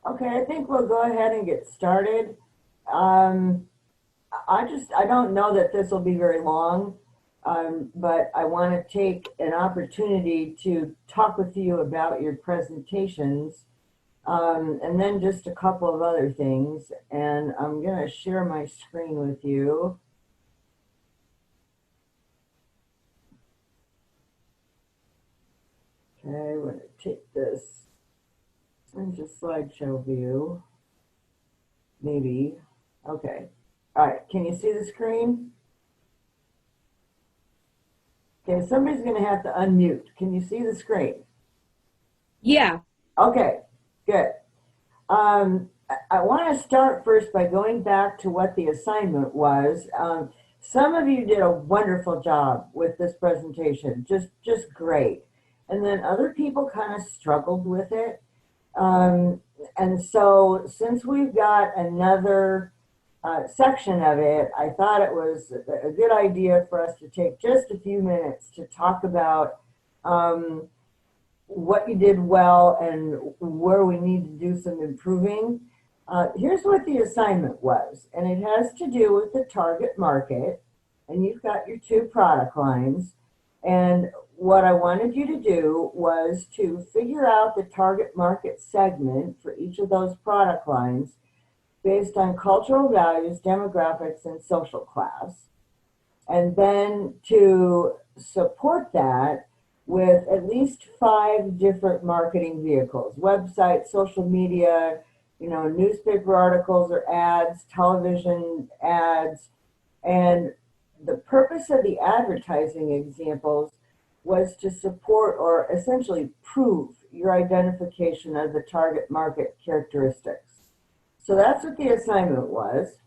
Okay, I think we'll go ahead and get started. Um, I don't know that this will be very long, but I want to take an opportunity to talk with you about your presentations, and then just a couple of other things. And I'm going to share my screen with you. Okay, we're going to take this into slideshow view, maybe. Okay. All right, can you see the screen? Okay, somebody's going to have to unmute. Can you see the screen? Yeah. Okay, good. I want to start first by going back to what the assignment was. Some of you did a wonderful job with this presentation, just great. And then other people kind of struggled with it. Um, and so since we've got another section of it, I thought it was a good idea for us to take just a few minutes to talk about um, what you did well and where we need to do some improving. Here's what the assignment was, and it has to do with the target market. And you've got your two product lines. And what I wanted you to do was to figure out the target market segment for each of those product lines based on cultural values, demographics, and social class. And then to support that with at least 5 different marketing vehicles: website, social media, newspaper articles or ads, television ads. And the purpose of the advertising examples was to support or essentially prove your identification of the target market characteristics. So that's what the assignment was.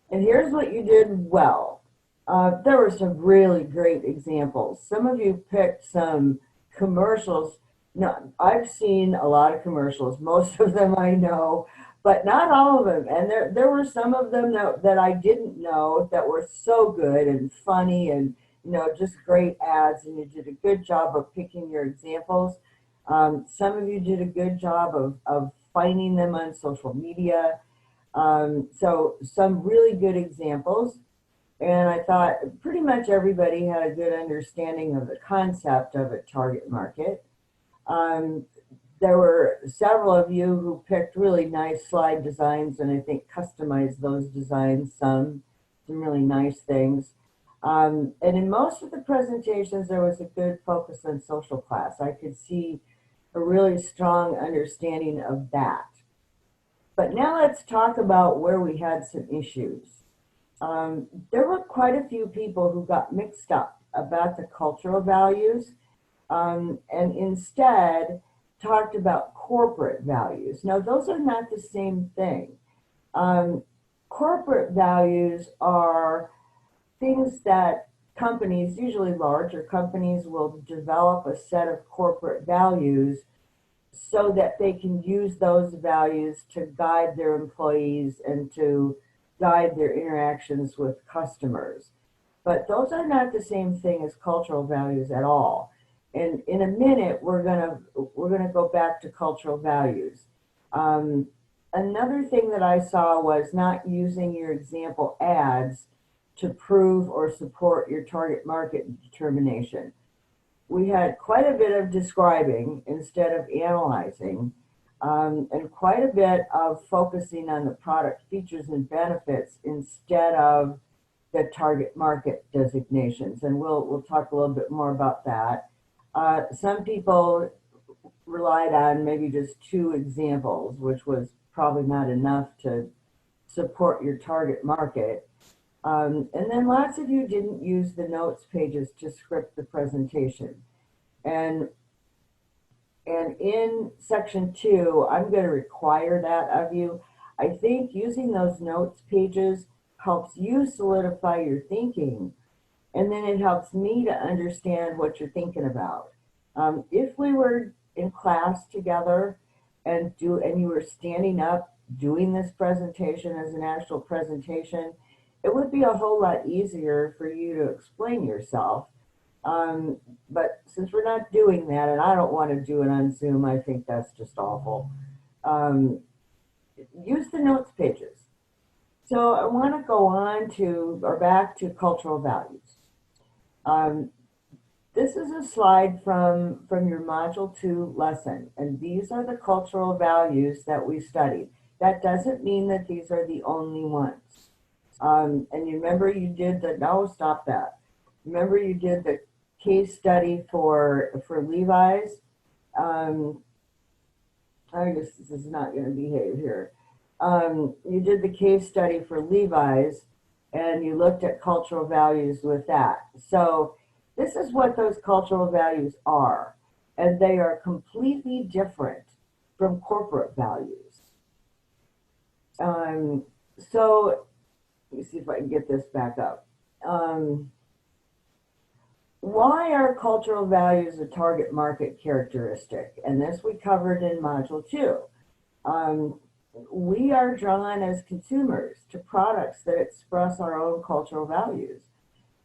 And here's what you did well. There were some really great examples. Some of you picked some commercials. No, I've seen a lot of commercials. Most of them I know, but not all of them. And there were some of them that I didn't know that were so good and funny and just great ads. And you did a good job of picking your examples. Some of you did a good job of finding them on social media. So some really good examples. And I thought pretty much everybody had a good understanding of the concept of a target market. Um, there were several of you who picked really nice slide designs and I think customized those designs some really nice things. And in most of the presentations, there was a good focus on social class. I could see a really strong understanding of that. But now let's talk about where we had some issues. There were quite a few people who got mixed up about the cultural values, and instead talked about corporate values. Now, those are not the same thing. Um, Corporate values are things that companies, usually larger companies, will develop a set of corporate values so that they can use those values to guide their employees and to guide their interactions with customers. But those are not the same thing as cultural values at all. And in a minute, we're gonna go back to cultural values. Um, Another thing that I saw was not using your example ads to prove or support your target market determination. We had quite a bit of describing instead of analyzing, and quite a bit of focusing on the product features and benefits instead of the target market designations. And we'll talk a little bit more about that. Some people relied on maybe just 2 examples, which was probably not enough to support your target market. And then lots of you didn't use the notes pages to script the presentation. And and in section 2, I'm going to require that of you. I think using those notes pages helps you solidify your thinking, and then it helps me to understand what you're thinking about. If we were in class together and you were standing up doing this presentation as an actual presentation, it would be a whole lot easier for you to explain yourself. Um, but since we're not doing that, and I don't want to do it on Zoom, I think that's just awful. Um, use the notes pages. So I want to go on to or back to cultural values. Um, this is a slide from your Module 2 lesson, and these are the cultural values that we studied. That doesn't mean that these are the only ones. And you remember you did the, no, stop that. Remember you did the case study for Levi's. I guess this is not going to behave here. You did the case study for Levi's and you looked at cultural values with that. So this is what those cultural values are. And they are completely different from corporate values. So let me see if I can get this back up. Why are cultural values a target market characteristic? And this we covered in Module 2. We are drawn as consumers to products that express our own cultural values.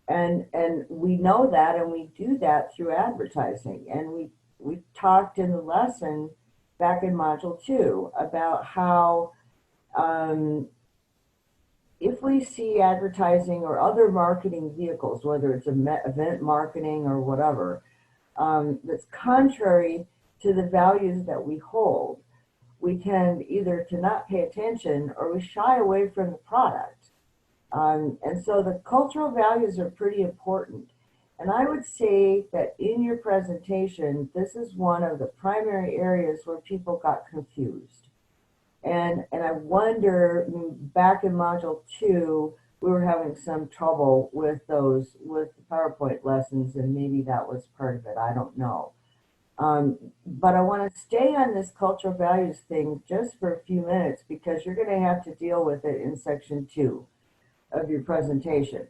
And we know that, and we do that through advertising. And we talked in the lesson back in Module 2 about how if we see advertising or other marketing vehicles, whether it's event marketing or whatever, that's contrary to the values that we hold, we tend either to not pay attention or we shy away from the product. And so the cultural values are pretty important. And I would say that in your presentation, this is one of the primary areas where people got confused. And I wonder, back in Module 2, we were having some trouble with those, with the PowerPoint lessons, and maybe that was part of it. I don't know. But I want to stay on this cultural values thing just for a few minutes because you're going to have to deal with it in section 2 of your presentation.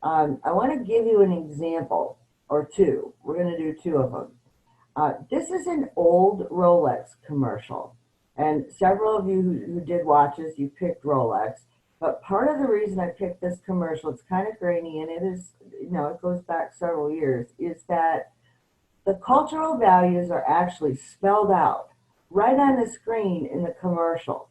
I want to give you an example or two. We're going to do 2 of them. This is an old Rolex commercial. And several of you who did watches, you picked Rolex. But part of the reason I picked this commercial, it's kind of grainy and it is, you know, it goes back several years, is that the cultural values are actually spelled out right on the screen in the commercial.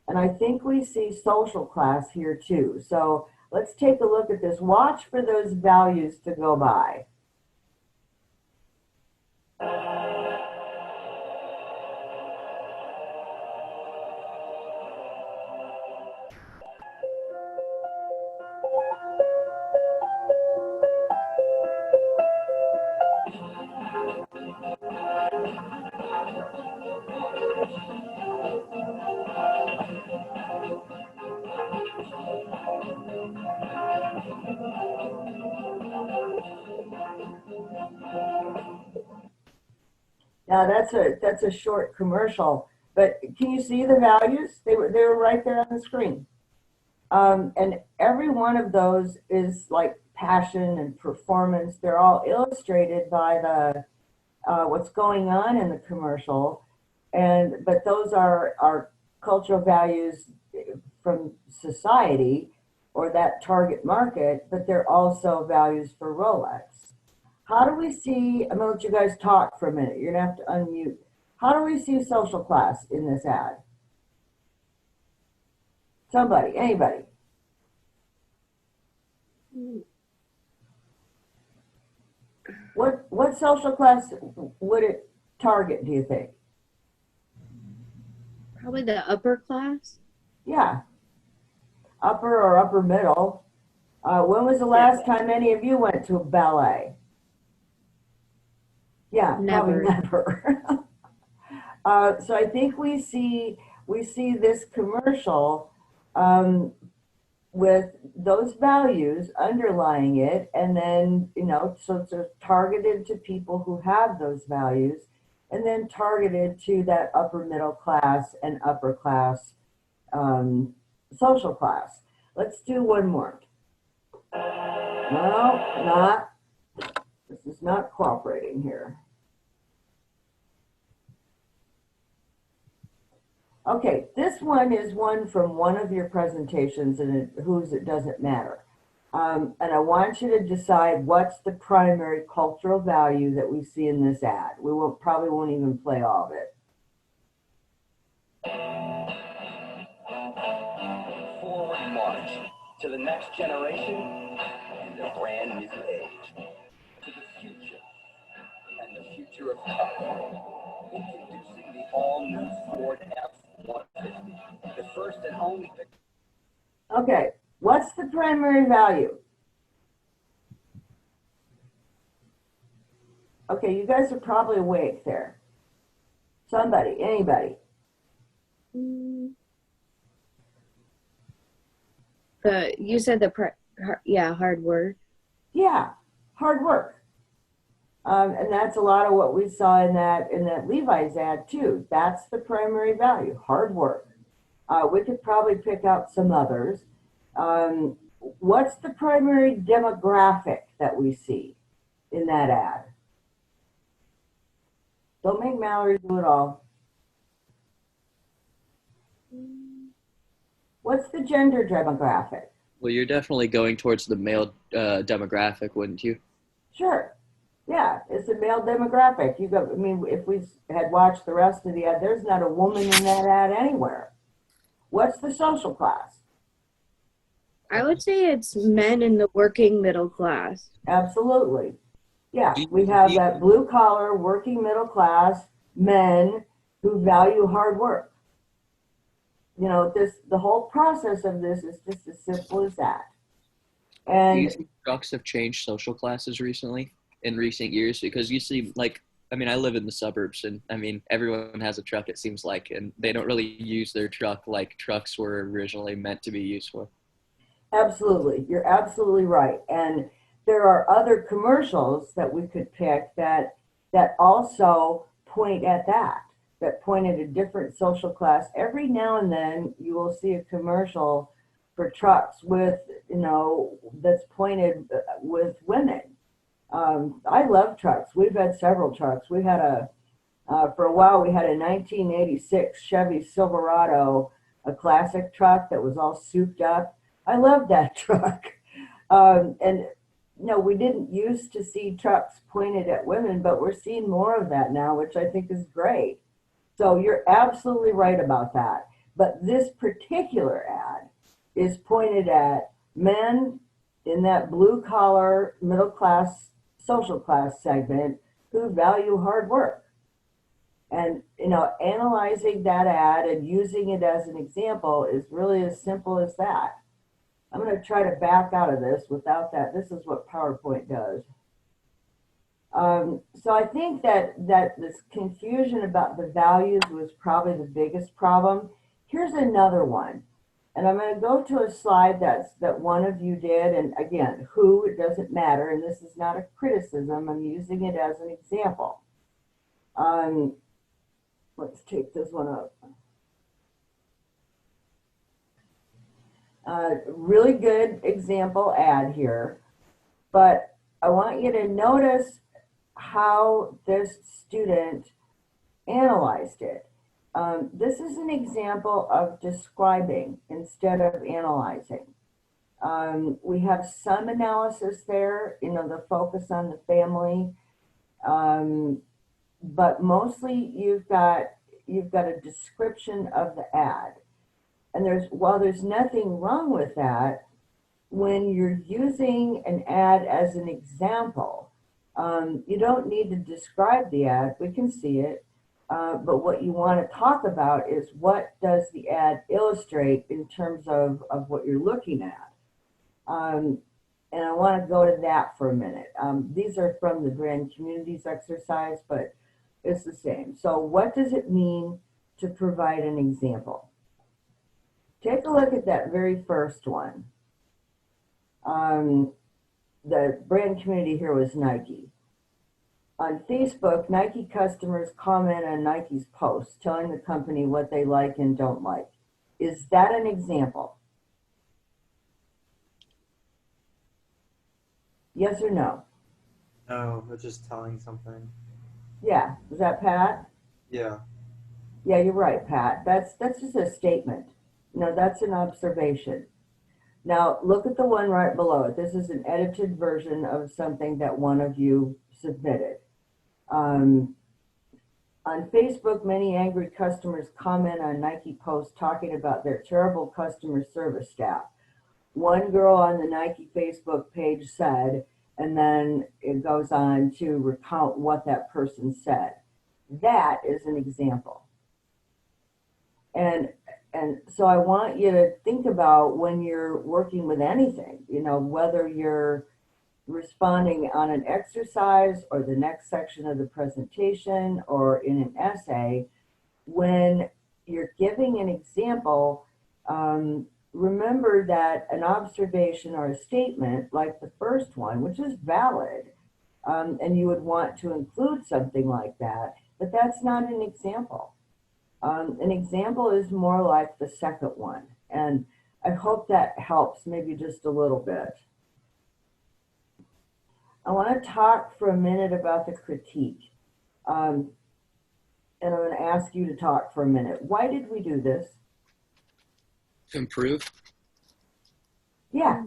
And I think we see social class here too. So let's take a look at this. Watch for those values to go by. Now that's a short commercial, but can you see the values? They were right there on the screen. And every one of those is like passion and performance. They're all illustrated by the what's going on in the commercial, but those are cultural values from society or that target market, but they're also values for Rolex. How do we see, I'm gonna let you guys talk for a minute. You're gonna have to unmute. How do we see social class in this ad? Somebody, anybody? What social class would it target, do you think? Probably the upper class. Yeah, upper or upper middle. When was the last time any of you went to a ballet? Yeah, Never. probably never. So I think we see this commercial with those values underlying it, and then so it's targeted to people who have those values, and then targeted to that upper middle class and upper class social class. Let's do one more. No, not. This is not cooperating here. Okay, this one is one from one of your presentations, and whose it doesn't matter. And I want you to decide what's the primary cultural value that we see in this ad. We probably won't even play all of it. to the next generation and a brand new age, to the future and the future of car. Introducing the all-new Ford F-150, the first and only. Okay, what's the primary value? Okay, you guys are probably awake there. Somebody, anybody. You said hard work. Yeah, hard work. And that's a lot of what we saw in that Levi's ad too. That's the primary value, hard work. We could probably pick out some others. What's the primary demographic that we see in that ad? Don't make Mallory do it all. What's the gender demographic? Well, you're definitely going towards the male demographic, wouldn't you? Sure. Yeah, it's a male demographic. I mean, if we had watched the rest of the ad, there's not a woman in that ad anywhere. What's the social class? I would say it's men in the working middle class. Absolutely. Yeah, we have that blue collar, working middle class men who value hard work. You know, the whole process of this is just as simple as that. Do And you think trucks have changed social classes recently, in recent years? Because you see, like, I mean, I live in the suburbs, and I mean, everyone has a truck, it seems like, and they don't really use their truck like trucks were originally meant to be used for. absolutely, you're absolutely right. And there are other commercials that we could pick that also point at that point at a different social class. Every now and then you will see a commercial for trucks with, you know, that's pointed with women. I love trucks. We've had several trucks. We had for a while, we had a 1986 Chevy Silverado, a classic truck that was all souped up. I loved that truck. And no, we didn't used to see trucks pointed at women, but we're seeing more of that now, which I think is great. So you're absolutely right about that. But this particular ad is pointed at men in that blue collar, middle class, social class segment who value hard work. And, you know, analyzing that ad and using it as an example is really as simple as that. I'm going to try to back out of this without that. This is what PowerPoint does. So I think that this confusion about the values was probably the biggest problem. Here's another one. And I'm going to go to a slide that one of you did. And again, who, it doesn't matter. And this is not a criticism. I'm using it as an example. Let's take this one up. Really good example ad here. But I want you to notice how this student analyzed it. This is an example of describing instead of analyzing. We have some analysis there, you know, the focus on the family, but mostly you've got a description of the ad. And while there's nothing wrong with that, when you're using an ad as an example, you don't need to describe the ad. We can see it. But what you want to talk about is what does the ad illustrate in terms of what you're looking at. And I want to go to that for a minute. These are from the Brand Communities exercise, but it's the same. So what does it mean to provide an example? Take a look at that very first one. The brand community here was Nike. On Facebook, Nike customers comment on Nike's posts, telling the company what they like and don't like. Is that an example? Yes or no? No, it's just telling something. Yeah, is that Pat? Yeah. Yeah, you're right, Pat. That's just a statement. No, that's an observation. Now, look at the one right below it. This is an edited version of something that one of you submitted. On Facebook, many angry customers comment on Nike posts talking about their terrible customer service staff. one girl on the Nike Facebook page said, and then it goes on to recount what that person said. That is an example. And so I want you to think about when you're working with anything, you know, whether you're responding on an exercise or the next section of the presentation or in an essay, when you're giving an example, remember that an observation or a statement like the first one, which is valid, and you would want to include something like that, but that's not an example. An example is more like the second one, and I hope that helps maybe just a little bit. I want to talk for a minute about the critique. And I'm going to ask you to talk for a minute. Why did we do this? To improve. Yeah,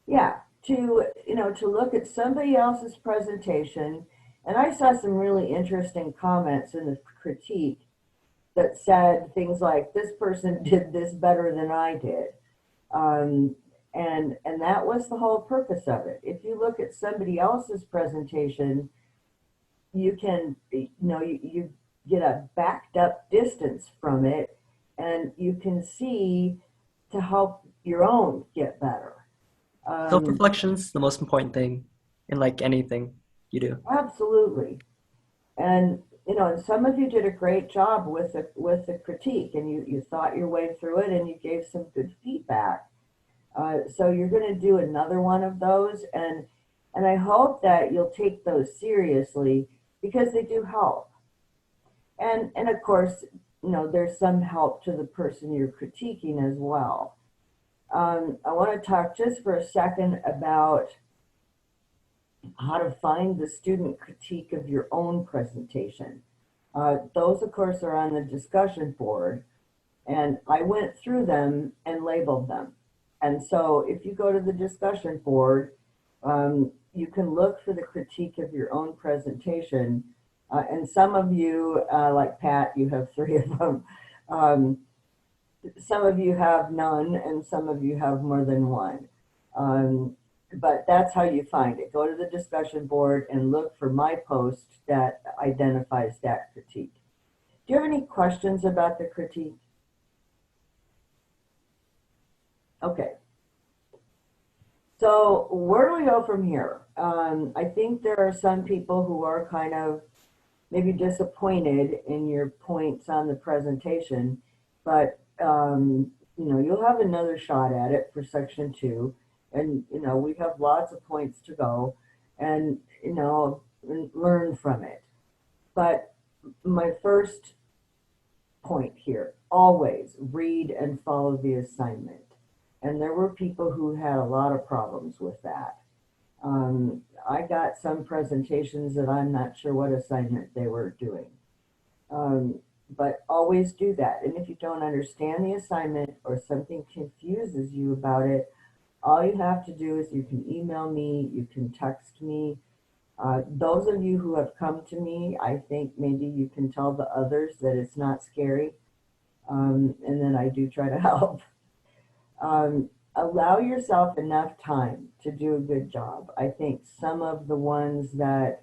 yeah. To, you know, to look at somebody else's presentation. And I saw some really interesting comments in the critique that said things like, this person did this better than I did. And that was the whole purpose of it. If you look at somebody else's presentation, you can, you know, you get a backed up distance from it, and you can see to help your own get better. Self-reflection's the most important thing in like anything you do. Absolutely. And you know, and some of you did a great job with the critique, and you thought your way through it, and you gave some good feedback. So you're going to do another one of those, and I hope that you'll take those seriously because they do help. And of course, you know, there's some help to the person you're critiquing as well. I want to talk just for a second about how to find the student critique of your own presentation. Those, of course, are on the discussion board, and I went through them and labeled them. And so if you go to the discussion board, you can look for the critique of your own presentation. And some of you, like Pat, you have 3 of them. Some of you have none, and some of you have more than one. But that's how you find it. Go to the discussion board and look for my post that identifies that critique. Do you have any questions about the critique? Okay. So where do we go from here? I think there are some people who are kind of maybe disappointed in your points on the presentation, but you know, you'll have another shot at it for section 2. And, you know, we have lots of points to go and, you know, learn from it. But my first point here, always read and follow the assignment. And there were people who had a lot of problems with that. I got some presentations that I'm not sure what assignment they were doing. But always do that. And if you don't understand the assignment or something confuses you about it, all you have to do is you can email me, you can text me. Those of you who have come to me, I think maybe you can tell the others that it's not scary. And then I do try to help. Allow yourself enough time to do a good job. I think some of the ones that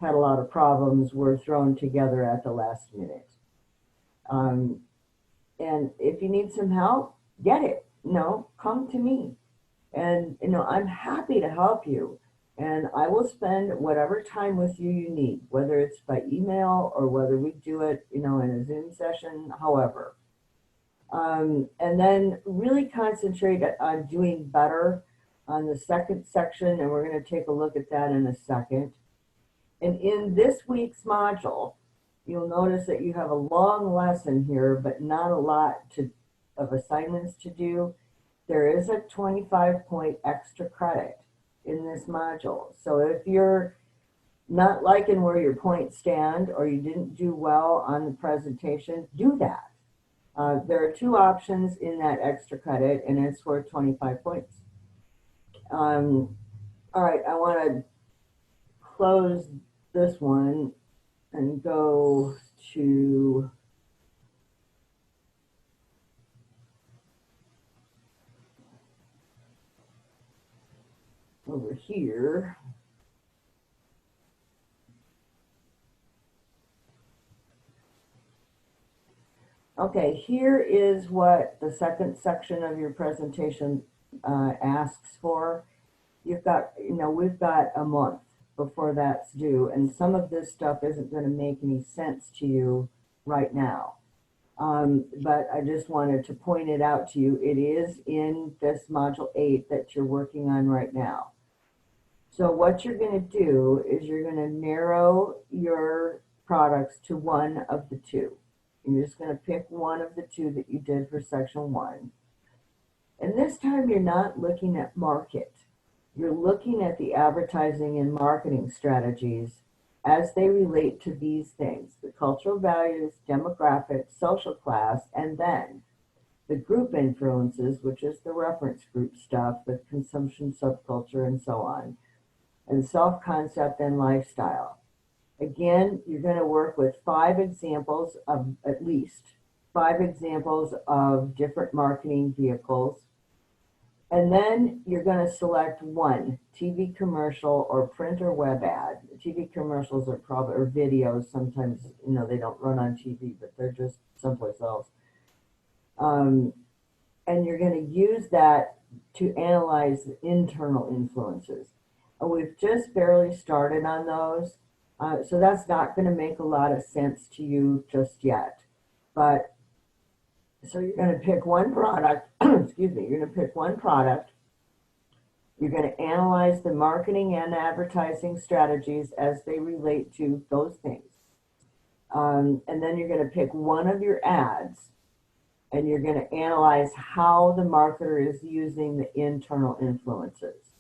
had a lot of problems were thrown together at the last minute. And if you need some help, get it. No, come to me. And, you know, I'm happy to help you. And I will spend whatever time with you you need, whether it's by email or whether we do it, you know, in a Zoom session, however. And then really concentrate on doing better on the second section, and we're going to take a look at that in a second. And in this week's module, you'll notice that you have a long lesson here, but not a lot of assignments to do. There is a 25-point extra credit in this module. So if you're not liking where your points stand or you didn't do well on the presentation, do that. There are 2 options in that extra credit, and it's worth 25 points. All right, I want to close this one and go to over here. Okay, here is what the second section of your presentation asks for. You've got, we've got a month before that's due, and some of this stuff isn't going to make any sense to you right now. But I just wanted to point it out to you. It is in this module 8 that you're working on right now. So what you're going to do is you're going to narrow your products to one of the two. You're just going to pick one of the two that you did for section 1. And this time you're not looking at market. You're looking at the advertising and marketing strategies as they relate to these things: the cultural values, demographics, social class, and then the group influences, which is the reference group stuff, the consumption subculture, and so on, and self-concept and lifestyle. Again, you're going to work with 5 examples of, at least 5 examples of different marketing vehicles. And then you're going to select one TV commercial or print or web ad. TV commercials are probably, or videos, sometimes, they don't run on TV, but they're just someplace else. And you're going to use that to analyze the internal influences. We've just barely started on those. So that's not going to make a lot of sense to you just yet. But so you're going to pick one product, excuse me, you're going to pick one product. You're going to analyze the marketing and advertising strategies as they relate to those things. And then you're going to pick one of your ads, and you're going to analyze how the marketer is using the internal influences.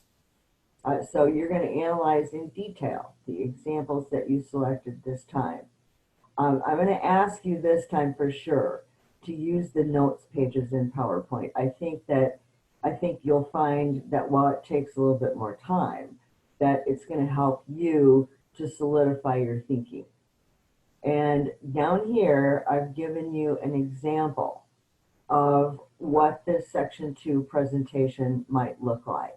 So you're going to analyze in detail the examples that you selected this time. I'm going to ask you this time for sure to use the notes pages in PowerPoint. I think you'll find that while it takes a little bit more time, that it's going to help you to solidify your thinking. And down here, I've given you an example of what this section 2 presentation might look like.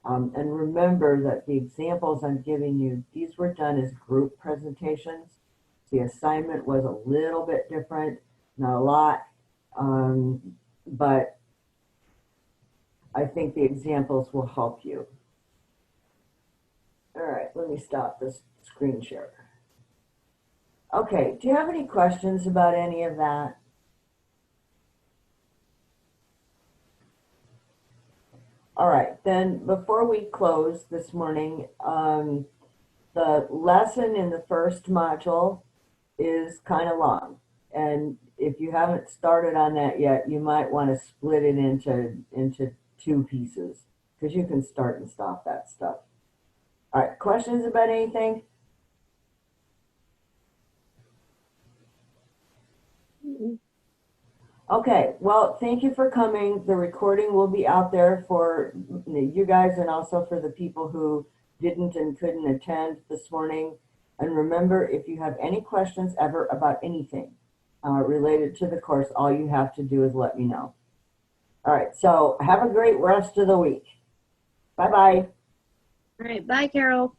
And remember that the examples I'm giving you, these were done as group presentations. The assignment was a little bit different, not a lot, but I think the examples will help you. All right, let me stop this screen share. Okay, do you have any questions about any of that? All right, then before we close this morning, the lesson in the first module is kind of long. And if you haven't started on that yet, you might want to split it into 2 pieces, because you can start and stop that stuff. All right, questions about anything? Okay, well, thank you for coming. The recording will be out there for you guys and also for the people who didn't and couldn't attend this morning. And remember, if you have any questions ever about anything related to the course, all you have to do is let me know. All right, so have a great rest of the week. Bye-bye. All right, bye, Carol.